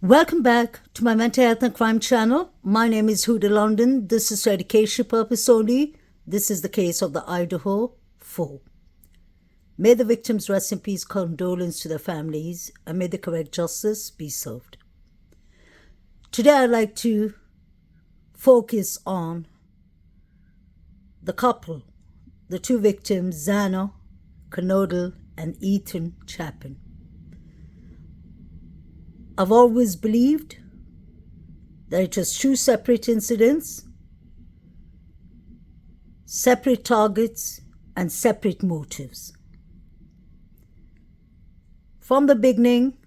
Welcome back to my mental health and crime channel. My name is Huda London. This is for education purpose only. This is the case of the Idaho 4. May the victims rest in peace, condolence to their families, and may the correct justice be served. Today I'd like to focus on the couple, the two victims, Xana Kernodle and Ethan Chapin. I've always believed that it was two separate incidents, separate targets, and separate motives. From the beginning,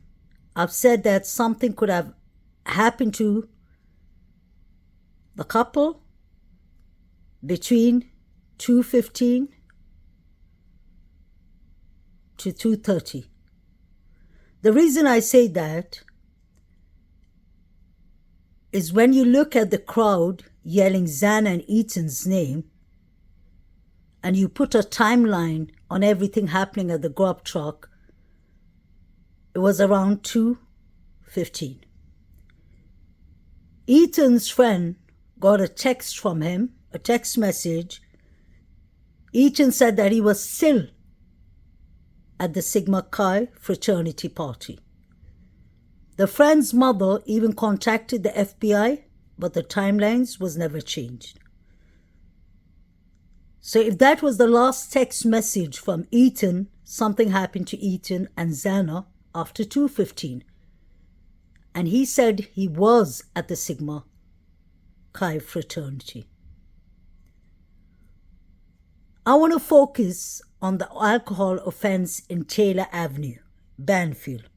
I've said that something could have happened to the couple between 2:15 to 2:30. The reason I say that is when you look at the crowd yelling Xana and Ethan's name, and you put a timeline on everything happening at the grub truck, it was around 2:15. Ethan's friend got a text from him, a text message. Ethan said that he was still at the Sigma Chi fraternity party. The friend's mother even contacted the FBI, but the timelines was never changed. So if that was the last text message from Ethan, something happened to Ethan and Xana after 2:15. And he said he was at the Sigma Chi fraternity. I want to focus on the alcohol offense in Taylor Avenue, Banfield.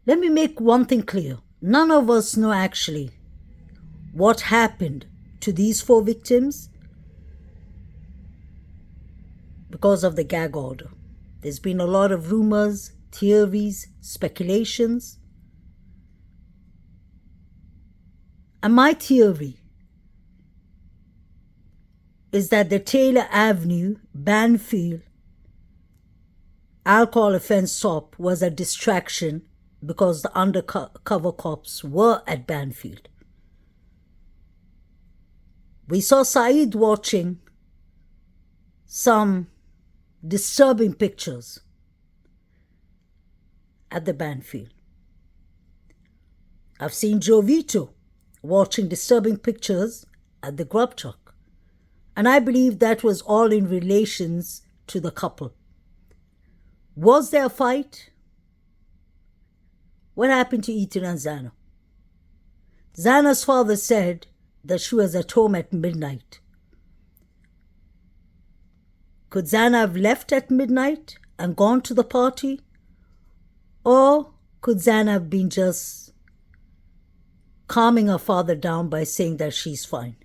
Let me make one thing clear. None of us know actually what happened to these four victims because of the gag order. There's been a lot of rumors, theories, speculations. And my theory is that the Taylor Avenue, Banfield alcohol offense stop was a distraction because the undercover cops were at Banfield. We saw Saeed watching some disturbing pictures at the Banfield. I've seen Joe Vito watching disturbing pictures at the grub truck. And I believe that was all in relations to the couple. Was there a fight? What happened to Ethan and Xana? Xana's father said that she was at home at midnight. Could Xana have left at midnight and gone to the party? Or could Xana have been just calming her father down by saying that she's fine?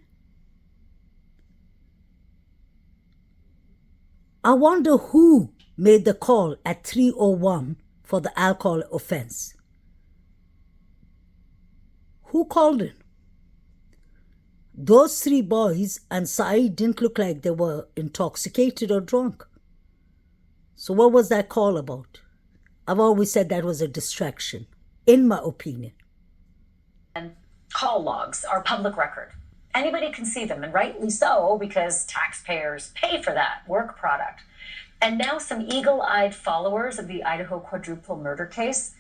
I wonder who made the call at 3:01 for the alcohol offense. Who called in? Those three boys and Saeed didn't look like they were intoxicated or drunk. So what was that call about? I've always said that was a distraction, in my opinion. And call logs are public record. Anybody can see them, and rightly so, because taxpayers pay for that work product. And now some eagle-eyed followers of the Idaho quadruple murder case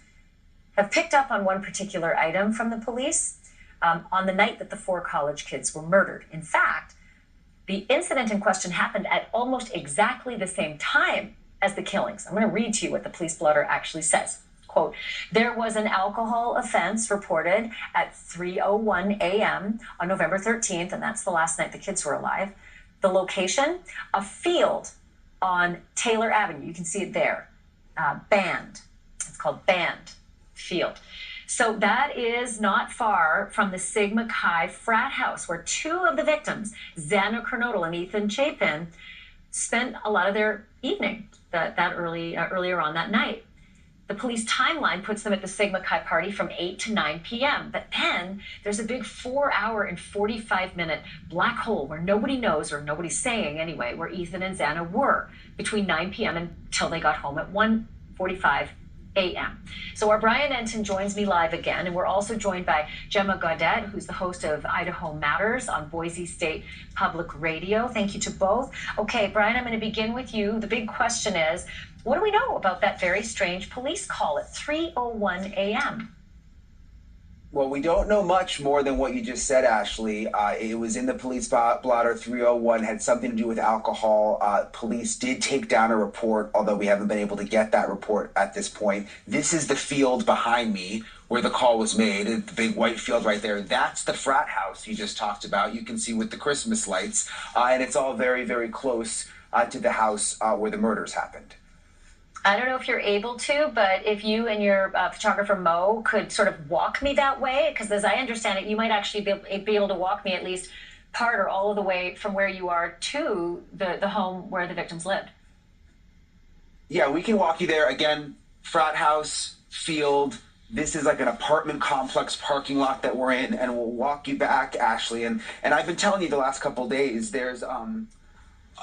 have picked up on one particular item from the police on the night that the four college kids were murdered. In fact, the incident in question happened at almost exactly the same time as the killings. I'm going to read to you what the police blotter actually says. Quote, there was an alcohol offense reported at 3:01 a.m. on November 13th, and that's the last night the kids were alive. The location, a field on Taylor Avenue. You can see it there. Band. It's called Band Field. So that is not far from the Sigma Chi frat house where two of the victims, Xana Kernodle and Ethan Chapin, spent a lot of their evening earlier on that night. The police timeline puts them at the Sigma Chi party from 8 to 9 p.m. But then there's a big 4-hour and 45-minute black hole where nobody knows, or nobody's saying anyway, where Ethan and Xana were between 9 p.m. until they got home at 1:45 a.m. So our Brian Enton joins me live again, and we're also joined by Gemma Gaudet, who's the host of Idaho Matters on Boise State Public Radio. Thank you to both. Okay, Brian, I'm going to begin with you. The big question is, what do we know about that very strange police call at 3:01 a.m.? Well, we don't know much more than what you just said, Ashley. It was in the police blotter 301, had something to do with alcohol. Police did take down a report, although we haven't been able to get that report at this point. This is the field behind me where the call was made, the big white field right there. That's the frat house you just talked about. You can see with the Christmas lights, and it's all very, very close to the house where the murders happened. I don't know if you're able to, but if you and your photographer Mo could sort of walk me that way, because as I understand it, you might actually be able to walk me at least part or all of the way from where you are to the home where the victims lived. Yeah, we can walk you there. Again, frat house, field. This is like an apartment complex parking lot that we're in, and we'll walk you back, Ashley. And I've been telling you the last couple of days, there's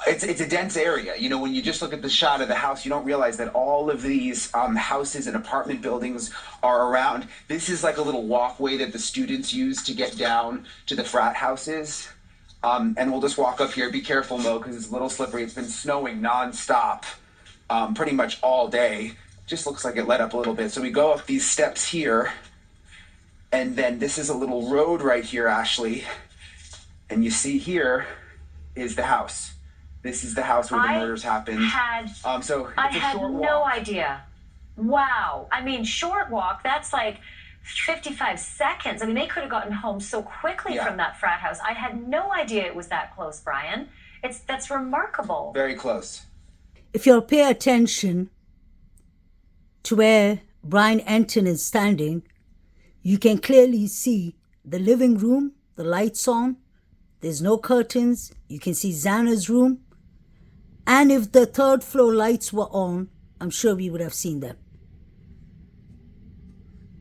it's a dense area. You know, when you just look at the shot of the house, you don't realize that all of these houses and apartment buildings are around. This is like a little walkway that the students use to get down to the frat houses. And we'll just walk up here. Be careful, Mo, because it's a little slippery. It's been snowing nonstop pretty much all day. Just looks like it let up a little bit. So we go up these steps here. And then this is a little road right here, Ashley. And you see here is the house. This is the house where the murders happened. I had no idea. Wow. I mean, short walk, that's like 55 seconds. I mean, they could have gotten home so quickly from that frat house. I had no idea it was that close, Brian. That's remarkable. Very close. If you'll pay attention to where Brian Enton is standing, you can clearly see the living room, the lights on. There's no curtains. You can see Xana's room. And if the third floor lights were on, I'm sure we would have seen them.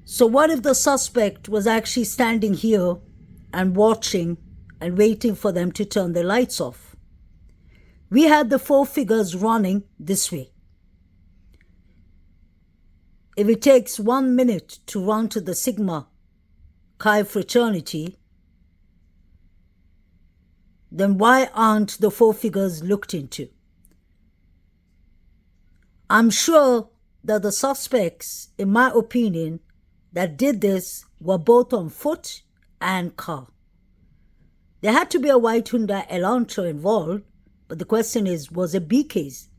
So what if the suspect was actually standing here and watching and waiting for them to turn the lights off? We had the four figures running this way. If it takes 1 minute to run to the Sigma Chi fraternity, then why aren't the four figures looked into? I'm sure that the suspects, in my opinion, that did this were both on foot and car. There had to be a white Hyundai Elantra involved, but the question is, was it BK's?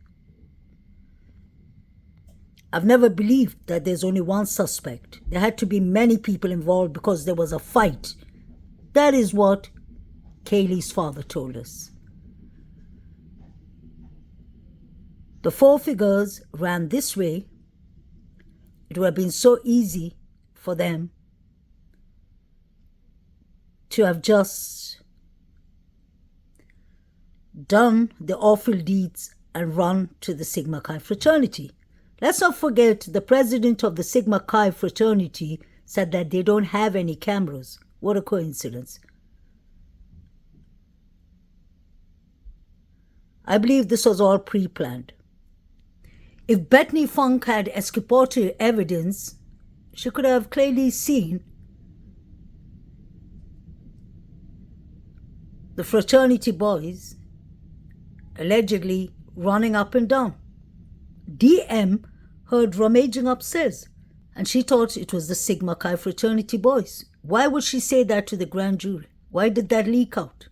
I've never believed that there's only one suspect. There had to be many people involved because there was a fight. That is what Kaylee's father told us. The four figures ran this way. It would have been so easy for them to have just done the awful deeds and run to the Sigma Chi fraternity. Let's not forget the president of the Sigma Chi fraternity said that they don't have any cameras. What a coincidence. I believe this was all pre-planned. If Bethany Funk had exculpatory evidence, she could have clearly seen the fraternity boys allegedly running up and down. DM heard rummaging upstairs, and she thought it was the Sigma Chi fraternity boys. Why would she say that to the grand jury? Why did that leak out?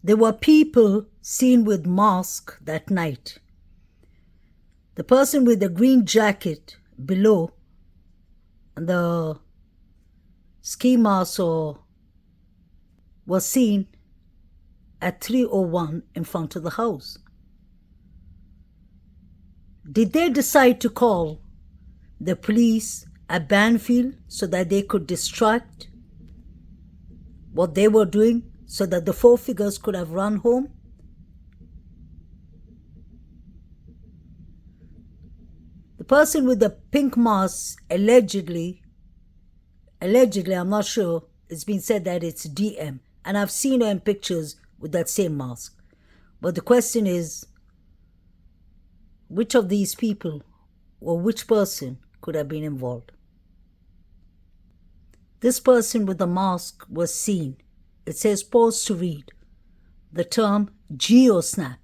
There were people seen with masks that night. The person with the green jacket below and the ski mask was seen at 3:01 in front of the house. Did they decide to call the police at Banfield so that they could distract what they were doing so that the four figures could have run home? The person with the pink mask allegedly, I'm not sure, it's been said that it's DM, and I've seen her in pictures with that same mask. But the question is, which of these people or which person could have been involved. This person with the mask was seen. It says pause to read. The term GeoSnap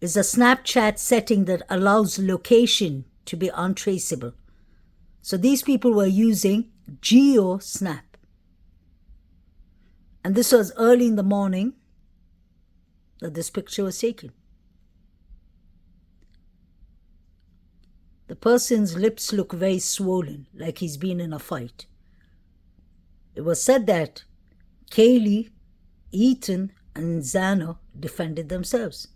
is a Snapchat setting that allows location to be untraceable. So these people were using GeoSnap. And this was early in the morning that this picture was taken. The person's lips look very swollen, like he's been in a fight. It was said that Kaylee, Ethan, and Xana defended themselves.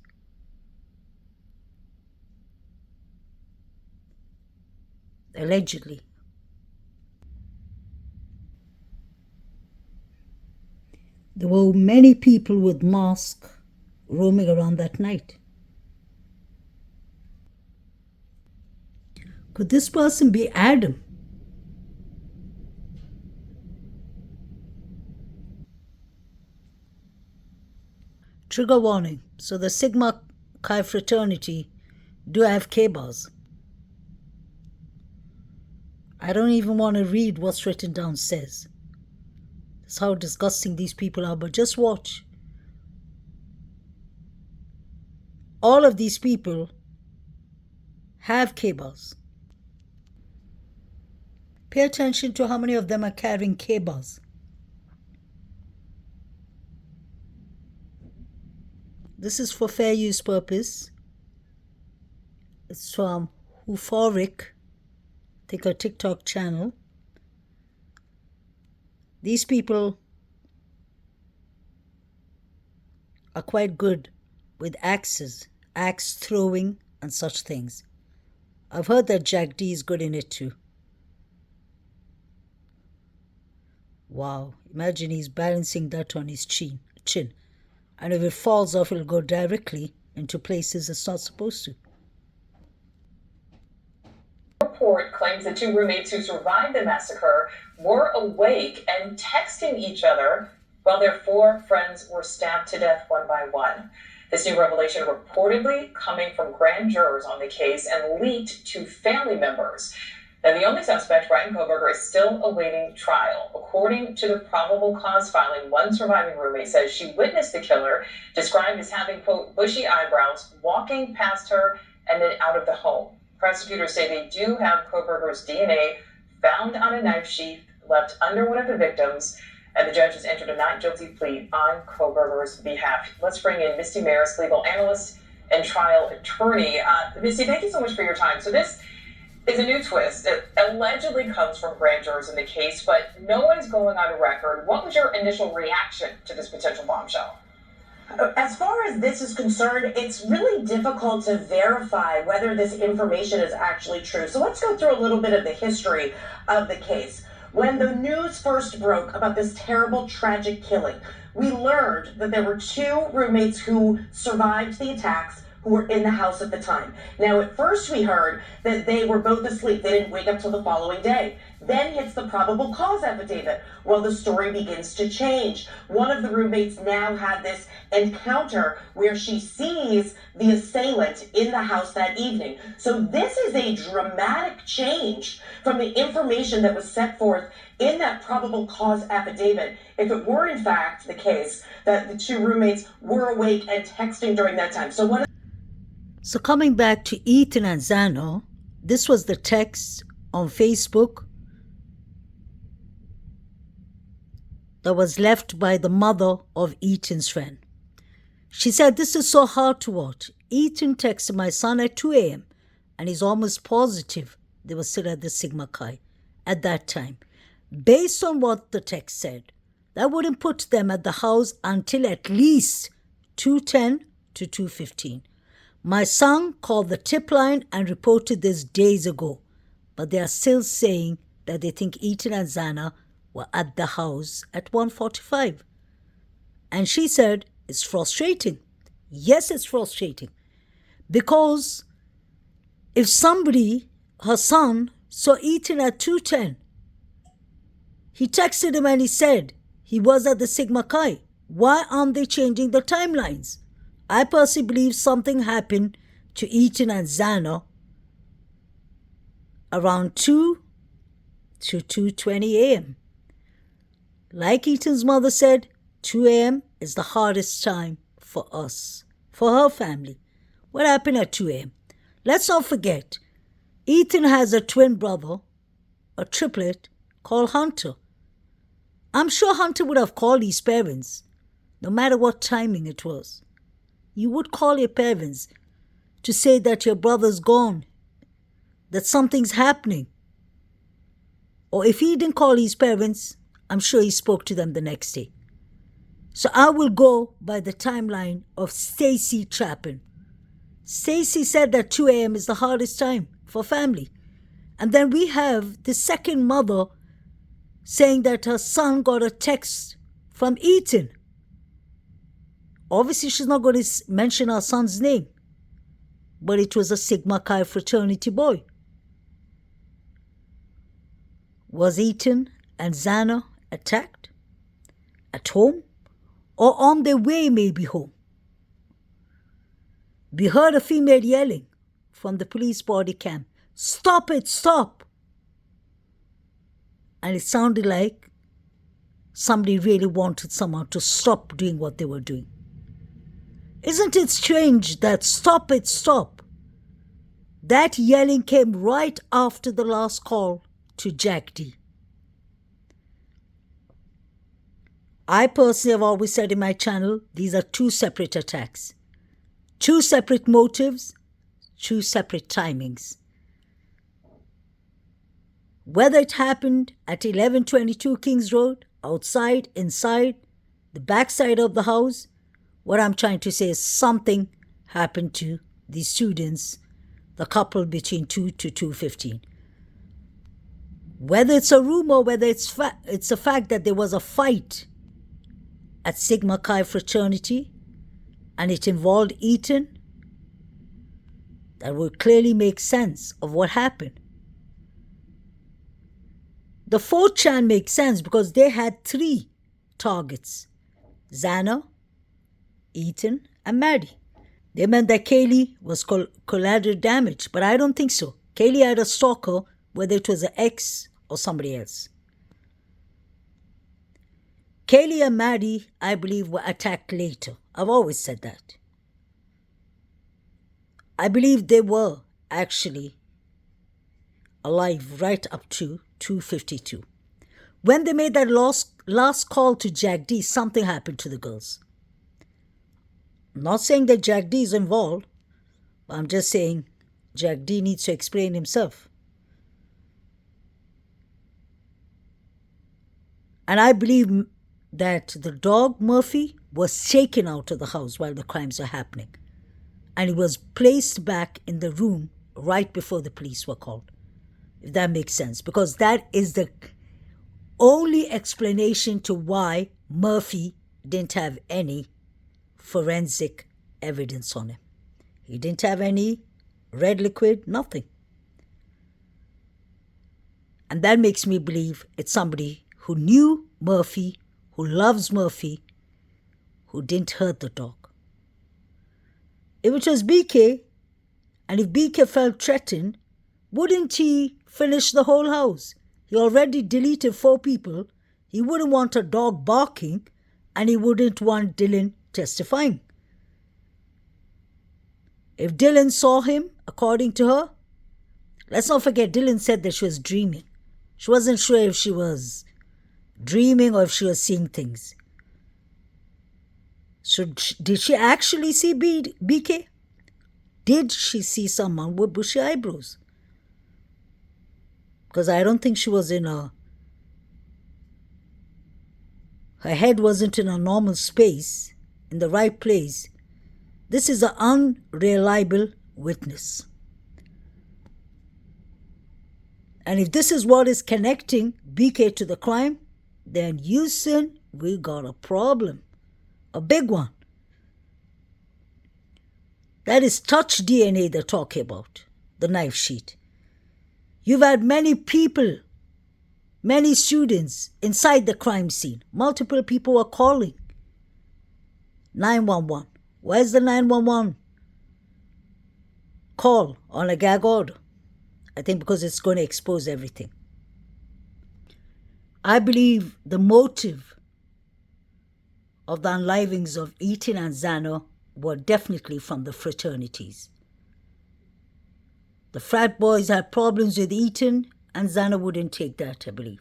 Allegedly. There were many people with masks roaming around that night. Could this person be Adam? Trigger warning. So the Sigma Chi fraternity do have K-bars. I don't even want to read what's written down says. That's how disgusting these people are, but just watch. All of these people have K-bars. Pay attention to how many of them are carrying K-bars. This is for fair use purpose. It's from Euphoric, I think a TikTok channel. These people are quite good with axes, axe throwing and such things. I've heard that Jack D is good in it too. Wow, imagine he's balancing that on his chin. And if it falls off, it'll go directly into places it's not supposed to. Report claims the two roommates who survived the massacre were awake and texting each other while their four friends were stabbed to death one by one. This new revelation reportedly coming from grand jurors on the case and leaked to family members. Now, the only suspect, Brian Koberger, is still awaiting trial. According to the probable cause filing, one surviving roommate says she witnessed the killer, described as having, quote, bushy eyebrows, walking past her and then out of the home. Prosecutors say they do have Koberger's DNA found on a knife sheath left under one of the victims, and the judge has entered a not guilty plea on Koberger's behalf. Let's bring in Misty Maris, legal analyst and trial attorney. Misty, thank you so much for your time. So this is a new twist. It allegedly comes from grand jurors in the case, but no one is going on record. What was your initial reaction to this potential bombshell? As far as this is concerned, it's really difficult to verify whether this information is actually true. So let's go through a little bit of the history of the case. When the news first broke about this terrible, tragic killing, we learned that there were two roommates who survived the attacks who were in the house at the time. Now, at first we heard that they were both asleep. They didn't wake up till the following day. Then hits the probable cause affidavit. Well, the story begins to change. One of the roommates now had this encounter where she sees the assailant in the house that evening. So this is a dramatic change from the information that was set forth in that probable cause affidavit, if it were in fact the case that the two roommates were awake and texting during that time. So coming back to Ethan and Xana, this was the text on Facebook that was left by the mother of Ethan's friend. She said, "This is so hard to watch. Ethan texted my son at 2 a.m. and he's almost positive they were still at the Sigma Chi at that time. Based on what the text said, that wouldn't put them at the house until at least 2:10 to 2:15. My son called the tip line and reported this days ago, but they are still saying that they think Ethan and Xana were at the house at 1:45. And she said, it's frustrating. Yes, it's frustrating. Because if somebody, her son, saw Ethan at 2:10, he texted him and he said he was at the Sigma Chi. Why aren't they changing the timelines? I personally believe something happened to Ethan and Xana around 2 to 2:20 a.m. Like Ethan's mother said, 2 a.m. is the hardest time for us, for her family. What happened at 2 a.m.? Let's not forget, Ethan has a twin brother, a triplet, called Hunter. I'm sure Hunter would have called his parents, no matter what timing it was. You would call your parents to say that your brother's gone, that something's happening. Or if he didn't call his parents, I'm sure he spoke to them the next day. So I will go by the timeline of Stacy Chapin. Stacy said that 2 a.m. is the hardest time for family. And then we have the second mother saying that her son got a text from Ethan. Obviously, she's not going to mention her son's name, but it was a Sigma Chi fraternity boy. Was Ethan and Xana attacked? At home? Or on their way maybe home? We heard a female yelling from the police body cam, "Stop it, stop!" And it sounded like somebody really wanted someone to stop doing what they were doing. Isn't it strange that "stop it, stop"? That yelling came right after the last call to Jack D. I personally have always said in my channel, these are two separate attacks. Two separate motives, two separate timings. Whether it happened at 1122 Kings Road, outside, inside, the backside of the house, what I'm trying to say is something happened to the students, the couple between 2 to 2:15. Whether it's a rumor, whether it's a fact that there was a fight at Sigma Chi fraternity and it involved Ethan, that would clearly make sense of what happened. The 4chan makes sense because they had 3 targets: Xana, Ethan, and Maddie. They meant that Kaylee was collateral damage, but I don't think so. Kaylee had a stalker, whether it was an ex or somebody else. Kaylee and Maddie, I believe, were attacked later. I've always said that. I believe they were actually alive right up to 2:52. When they made that last call to Jack D, something happened to the girls. I'm not saying that Jack D is involved, but I'm just saying Jack D needs to explain himself. And I believe that the dog Murphy was taken out of the house while the crimes were happening. And he was placed back in the room right before the police were called. If that makes sense. Because that is the only explanation to why Murphy didn't have any forensic evidence on him. He didn't have any red liquid, nothing. And that makes me believe it's somebody who knew Murphy, who loves Murphy, who didn't hurt the dog. If it was BK, and if BK felt threatened, wouldn't he finish the whole house? He already deleted 4 people. He wouldn't want a dog barking, and he wouldn't want Dylan testifying. If Dylan saw him, according to her, let's not forget Dylan said that she was dreaming. She wasn't sure if she was dreaming or if she was seeing things. So did she actually see BK? Did she see someone with bushy eyebrows? Because I don't think she was in her head wasn't in a normal space, in the right place. This is an unreliable witness. And if this is what is connecting BK to the crime, then Houston, we got a problem. A big one. That is touch DNA they're talking about, the knife sheet. You've had many people, many students inside the crime scene. Multiple people were calling 911. Where's the 911? call on a gag order. I think because it's going to expose everything. I believe the motive of the unlivings of Eaton and Zano were definitely from the fraternities. The frat boys had problems with Eaton, and Zano wouldn't take that, I believe.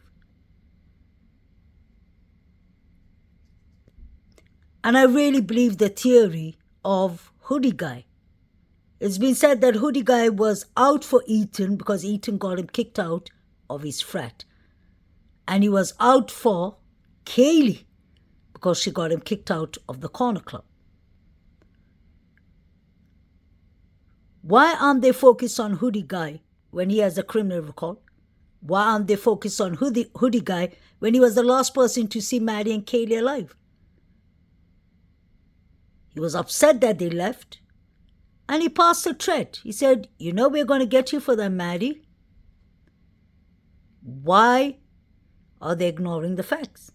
And I really believe the theory of Hoodie Guy. It's been said that Hoodie Guy was out for Eaton because Eaton got him kicked out of his frat. And he was out for Kaylee because she got him kicked out of the corner club. Why aren't they focused on Hoodie Guy when he has a criminal record? Why aren't they focused on Hoodie Guy when he was the last person to see Maddie and Kaylee alive? He was upset that they left, and he passed a threat. He said, you know we're going to get you for that, Maddie. Why are they ignoring the facts?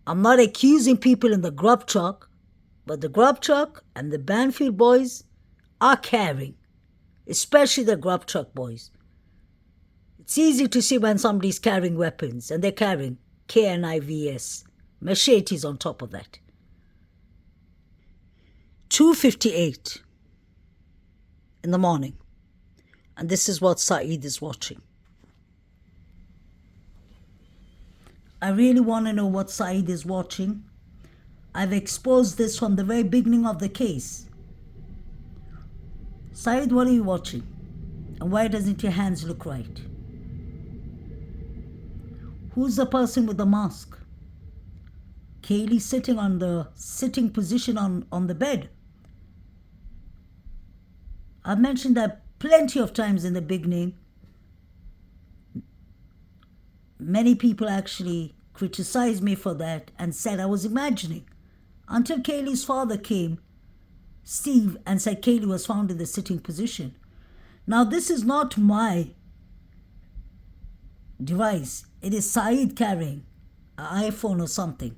I'm not accusing people in the grub truck, but the grub truck and the Banfield boys are caring, especially the grub truck boys. It's easy to see when somebody's carrying weapons, and they're carrying KNIVS, machetes on top of that. 2:58 in the morning, and this is what Saeed is watching. I really want to know what Saeed is watching. I've exposed this from the very beginning of the case. Saeed, what are you watching? And why doesn't your hands look right? Who's the person with the mask? Kaylee sitting on the sitting position on the bed. I've mentioned that plenty of times in the beginning. Many people actually criticized me for that and said I was imagining. Until Kaylee's father came, Steve, and said Kaylee was found in the sitting position. Now this is not my device. It is Saeed carrying an iPhone or something.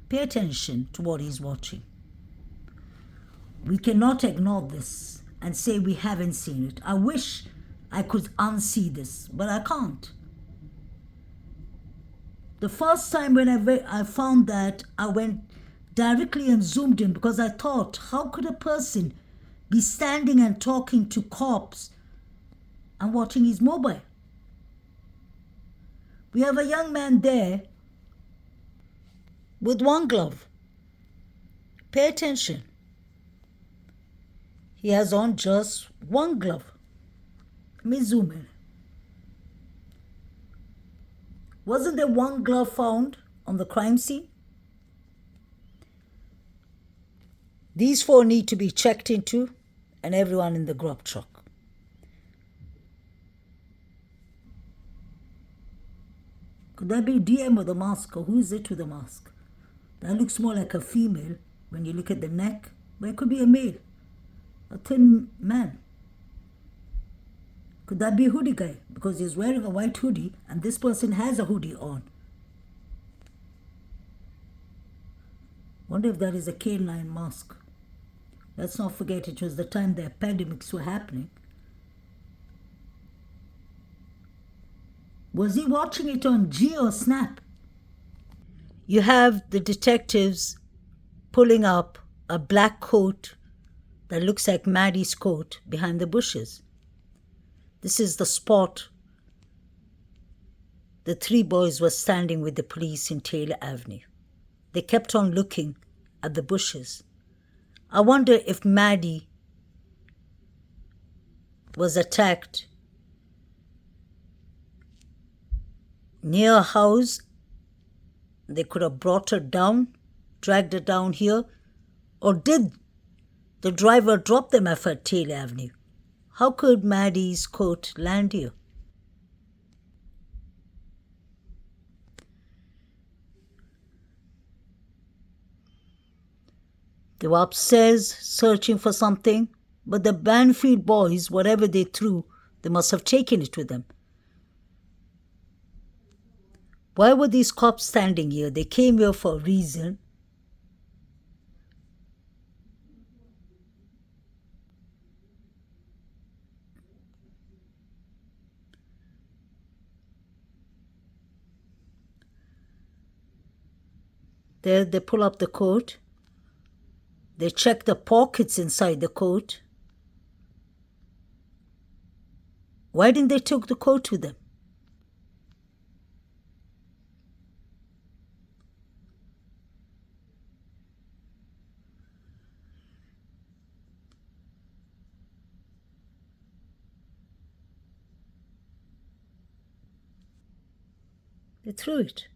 Pay attention to what he's watching. We cannot ignore this and say we haven't seen it. I wish I could unsee this, but I can't. The first time when I found that, I went directly and zoomed in because I thought, how could a person be standing and talking to cops and watching his mobile? We have a young man there with one glove. Pay attention. He has on just one glove. Let me zoom in. Wasn't there one glove found on the crime scene? These four need to be checked into, and everyone in the grub truck. Could that be DM with a mask, or who is it with a mask? That looks more like a female when you look at the neck, but it could be a male, a thin man. Could that be a hoodie guy? Because he's wearing a white hoodie and this person has a hoodie on. Wonder if that is a K9 mask. Let's not forget it was the time the epidemics were happening. Was he watching it on G or Snap? You have the detectives pulling up a black coat that looks like Maddie's coat behind the bushes. This is the spot the three boys were standing with the police in Taylor Avenue. They kept on looking at the bushes. I wonder if Maddie was attacked near a house. They could have brought her down, dragged her down here, or did the driver drop them off at Taylor Avenue? How could Maddie's coat land here? They were upstairs searching for something, but the Banfield boys, whatever they threw, they must have taken it with them. Why were these cops standing here? They came here for a reason. There they pull up the coat. They check the pockets inside the coat. Why didn't they take the coat with them? They threw it.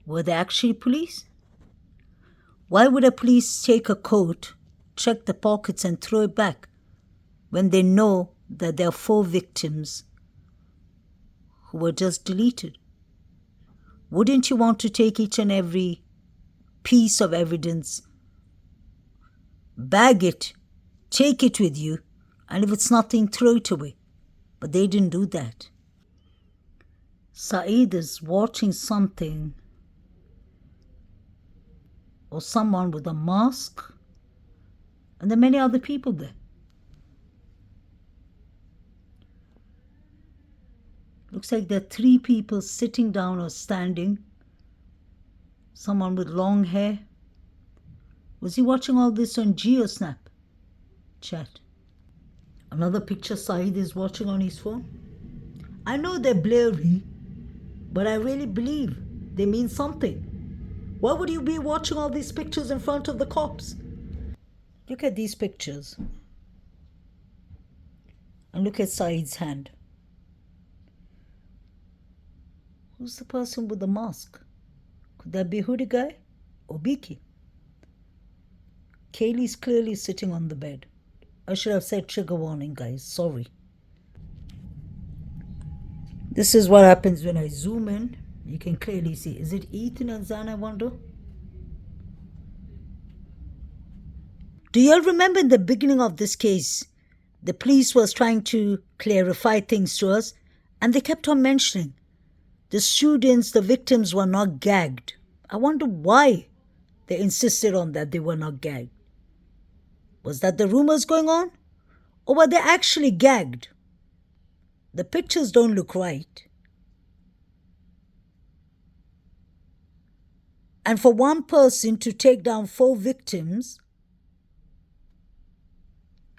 Were they actually police? Why would a police take a coat, check the pockets and throw it back when they know that there are 4 victims who were just deleted? Wouldn't you want to take each and every piece of evidence, bag it, take it with you, and if it's nothing, throw it away? But they didn't do that. Saeed is watching something or someone with a mask, and there are many other people there. Looks like there are 3 people sitting down or standing. Someone with long hair. Was he watching all this on GeoSnap? Chat. Another picture Saeed is watching on his phone. I know they're blurry, but I really believe they mean something. Why would you be watching all these pictures in front of the cops? Look at these pictures. And look at Saeed's hand. Who's the person with the mask? Could that be Hoodie guy or Biki? Kaylee's clearly sitting on the bed. I should have said trigger warning, guys. Sorry. This is what happens when I zoom in. You can clearly see. Is it Ethan and Zan, I wonder? Do you all remember in the beginning of this case, the police was trying to clarify things to us, and they kept on mentioning the students, the victims were not gagged. I wonder why they insisted on that they were not gagged. Was that the rumors going on? Or were they actually gagged? The pictures don't look right. And for one person to take down 4 victims,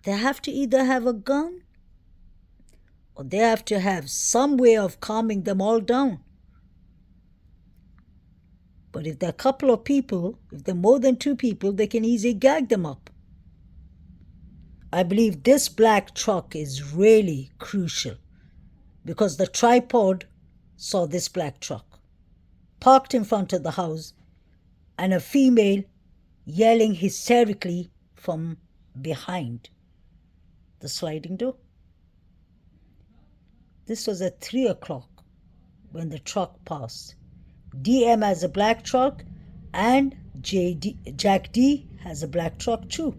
they have to either have a gun or they have to have some way of calming them all down. But if there are a couple of people, if there are more than 2 people, they can easily gag them up. I believe this black truck is really crucial because the tripod saw this black truck parked in front of the house and a female yelling hysterically from behind the sliding door. This was at 3 o'clock when the truck passed. DM has a black truck and Jack D has a black truck too.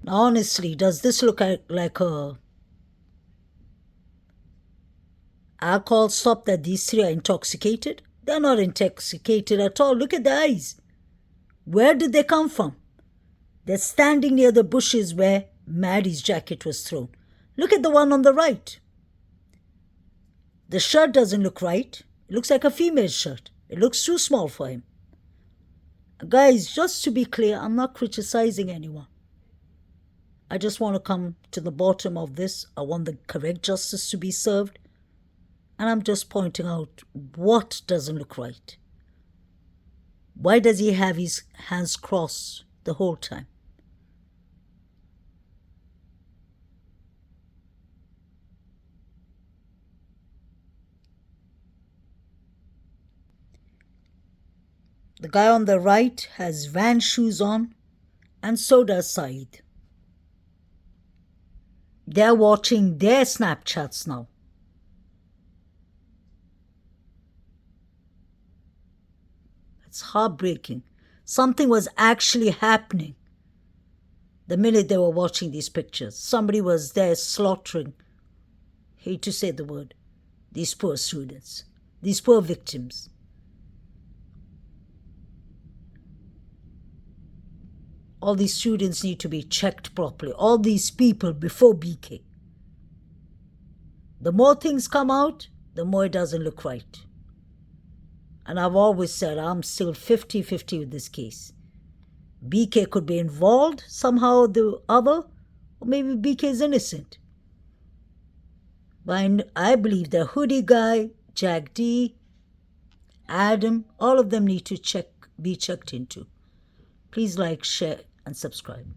Now, honestly, does this look like a alcohol stop that these 3 are intoxicated? They're not intoxicated at all. Look at the eyes. Where did they come from? They're standing near the bushes where Maddie's jacket was thrown. Look at the one on the right. The shirt doesn't look right. It looks like a female shirt. It looks too small for him. Guys, just to be clear, I'm not criticizing anyone. I just want to come to the bottom of this. I want the correct justice to be served. And I'm just pointing out what doesn't look right. Why does he have his hands crossed the whole time? The guy on the right has Vans shoes on, and so does Saeed. They're watching their Snapchats now. It's heartbreaking. Something was actually happening the minute they were watching these pictures. Somebody was there slaughtering, hate to say the word, these poor students, these poor victims. All these students need to be checked properly. All these people before BK. The more things come out, the more it doesn't look right. And I've always said I'm still 50-50 with this case. BK could be involved somehow or the other, or maybe BK is innocent. But I believe the Hoodie guy, Jack D, Adam, all of them need to be checked into. Please like, share, and subscribe.